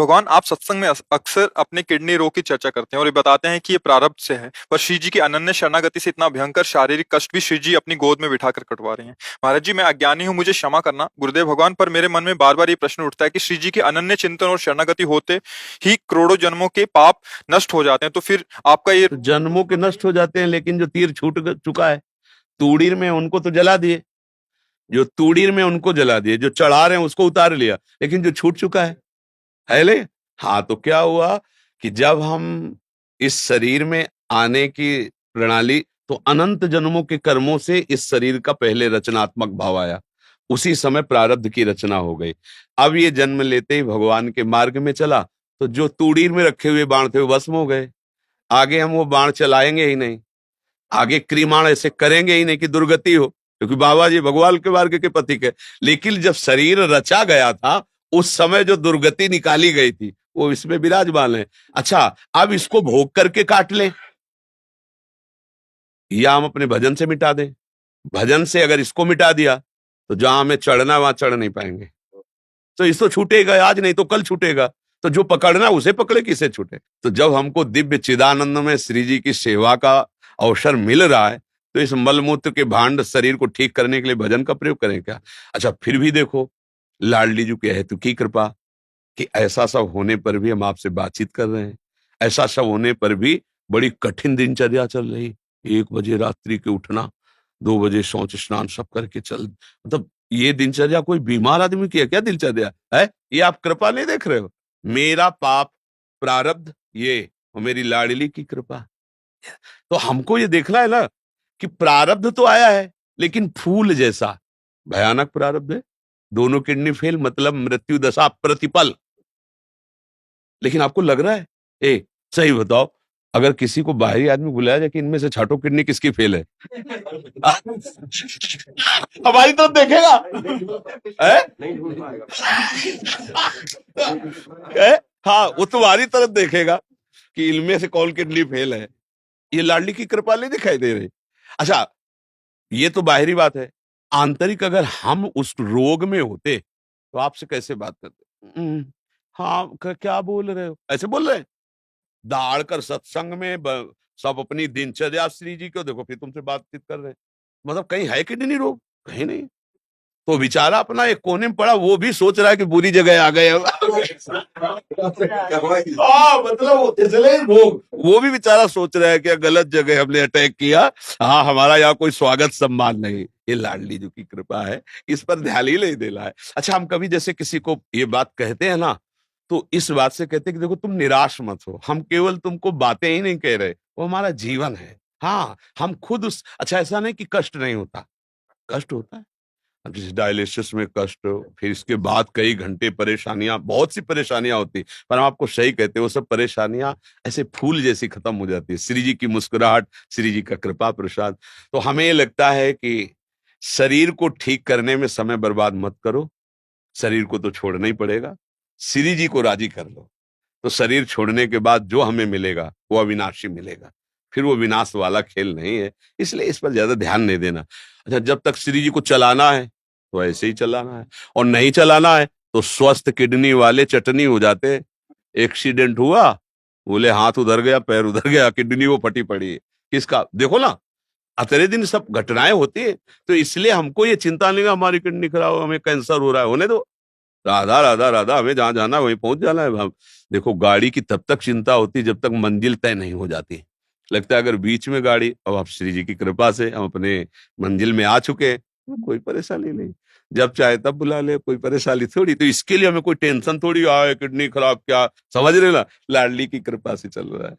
भगवान, आप सत्संग में अक्सर अपने किडनी रोग की चर्चा करते हैं और ये बताते हैं कि ये प्रारब्ध से है, पर श्री जी की अनन्य शरणागति से इतना भयंकर शारीरिक कष्ट भी श्री जी अपनी गोद में बिठाकर कटवा रहे हैं। महाराज जी, मैं अज्ञानी हूँ, मुझे क्षमा करना गुरुदेव भगवान, पर मेरे मन में बार बार ये प्रश्न उठता है कि श्री जी के अनन्य चिंतन और शरणागति होते ही करोड़ों जन्मों के पाप नष्ट हो जाते हैं, तो फिर आपका ये तो जन्मों के नष्ट हो जाते हैं, लेकिन जो तीर छूट चुका है तूड़ीर में, उनको तो जला दिए। जो तूड़ीर में उनको जला दिए, जो चढ़ा रहे हैं उसको उतार लिया, लेकिन जो छूट चुका है ले। हाँ, तो क्या हुआ कि जब हम इस शरीर में आने की प्रणाली, तो अनंत जन्मों के कर्मों से इस शरीर का पहले रचनात्मक भाव आया, उसी समय प्रारब्ध की रचना हो गई। अब ये जन्म लेते ही भगवान के मार्ग में चला, तो जो तूड़ीर में रखे हुए बाण थे वो भस्म हो गए। आगे हम वो बाण चलाएंगे ही नहीं, आगे क्रीमाण ऐसे करेंगे ही नहीं कि दुर्गति हो, क्योंकि बाबा जी भगवान के मार्ग के पथिक है। लेकिन जब शरीर रचा गया था, उस समय जो दुर्गति निकाली गई थी वो इसमें विराजमान है। अच्छा, अब इसको भोग करके काट लें या हम अपने भजन से मिटा दें। भजन से अगर इसको मिटा दिया तो जहां हमें चढ़ना वहां चढ़ नहीं पाएंगे। तो इसको छूटेगा आज, नहीं तो कल छूटेगा। तो जो पकड़ना उसे पकड़े, किसे छूटे। तो जब हमको दिव्य चिदानंद में श्री जी की सेवा का अवसर मिल रहा है, तो इस मलमूत्र के भांड शरीर को ठीक करने के लिए भजन का प्रयोग करें क्या। अच्छा, फिर भी देखो लाडली जी के हेतु की कृपा कि ऐसा सब होने पर भी हम आपसे बातचीत कर रहे हैं, ऐसा सब होने पर भी बड़ी कठिन दिनचर्या चल रही। 1 बजे रात्रि के उठना, 2 बजे शौच स्नान सब करके चल, मतलब ये दिनचर्या कोई बीमार आदमी की है क्या दिनचर्या है। ये आप कृपा नहीं देख रहे हो, मेरा पाप प्रारब्ध ये और मेरी लाडली की कृपा। तो हमको ये देखना है ना कि प्रारब्ध तो आया है, लेकिन फूल जैसा भयानक प्रारब्ध है। दोनों किडनी फेल, मतलब मृत्यु दशा प्रतिपल। लेकिन आपको लग रहा है, सही बताओ, अगर किसी को बाहरी आदमी बुलाया जाए कि इनमें से छठों किडनी किसकी फेल है, हमारी तरफ देखेगा हाँ, वो तुम्हारी तरफ देखेगा कि इनमें से कौन किडनी फेल है। ये लाडली की कृपा नहीं दिखाई दे रही। अच्छा, ये तो बाहरी बात है। आंतरिक अगर हम उस रोग में होते तो आपसे कैसे बात करते। हाँ, क्या बोल रहे हो, ऐसे बोल रहे हैं। दाड़ कर सत्संग में सब अपनी दिनचर्या श्री जी को देखो, फिर तुमसे बातचीत कर रहे हैं। मतलब कहीं है किडनी रोग, कहीं नहीं। तो बेचारा अपना एक कोने में पड़ा, वो भी सोच रहा है कि बुरी जगह आ गए। मतलब इसलिए वो भी बेचारा सोच रहा है कि गलत जगह हमने अटैक किया। हाँ, हमारा यहाँ कोई स्वागत सम्मान नहीं। ये लाडली जी की कृपा है, इस पर ध्यान ही नहीं देना है। अच्छा, हम कभी जैसे किसी को ये बात कहते हैं ना, तो इस बात से कहते हैं कि देखो तुम निराश मत हो, हम केवल तुमको बातें ही नहीं कह रहे, वो हमारा जीवन है। हाँ, हम खुद उस, अच्छा ऐसा नहीं कि कष्ट नहीं होता, कष्ट होता है। अब जैसे डायलिसिस में कष्ट, फिर इसके बाद कई घंटे परेशानियां, बहुत सी परेशानियां होती, पर हम आपको सही कहते हैं, वो सब परेशानियां ऐसे फूल जैसी खत्म हो जाती है। श्री जी की मुस्कुराहट, श्री जी का कृपा प्रसाद। तो हमें ये लगता है कि शरीर को ठीक करने में समय बर्बाद मत करो, शरीर को तो छोड़ना ही पड़ेगा। श्री जी को राजी कर लो, तो शरीर छोड़ने के बाद जो हमें मिलेगा वो अविनाशी मिलेगा। फिर वो विनाश वाला खेल नहीं है, इसलिए इस पर ज्यादा ध्यान नहीं देना। अच्छा, जब तक श्री जी को चलाना है तो ऐसे ही चलाना है, और नहीं चलाना है तो स्वस्थ किडनी वाले चटनी हो जाते हैं। एक्सीडेंट हुआ, बोले हाथ उधर गया, पैर उधर गया, किडनी वो फटी पड़ी है। किसका, देखो ना, अतरे दिन सब घटनाएं होती है। तो इसलिए हमको ये चिंता नहीं है हमारी किडनी खराब, हमें कैंसर हो रहा है, होने दो। राधा राधा राधा, हमें जहां जाना है वहीं पहुंच जाना है। हम देखो, गाड़ी की तब तक चिंता होती जब तक मंजिल तय नहीं हो जाती। लगता है अगर बीच में गाड़ी, अब आप श्री जी की कृपा से हम अपने मंजिल में आ चुके हैं, तो कोई परेशानी नहीं, जब चाहे तब बुला ले, कोई परेशानी थोड़ी। तो इसके लिए हमें कोई टेंशन थोड़ी आए किडनी खराब क्या, समझ रहे ना, लाडली की कृपा से चल रहा है।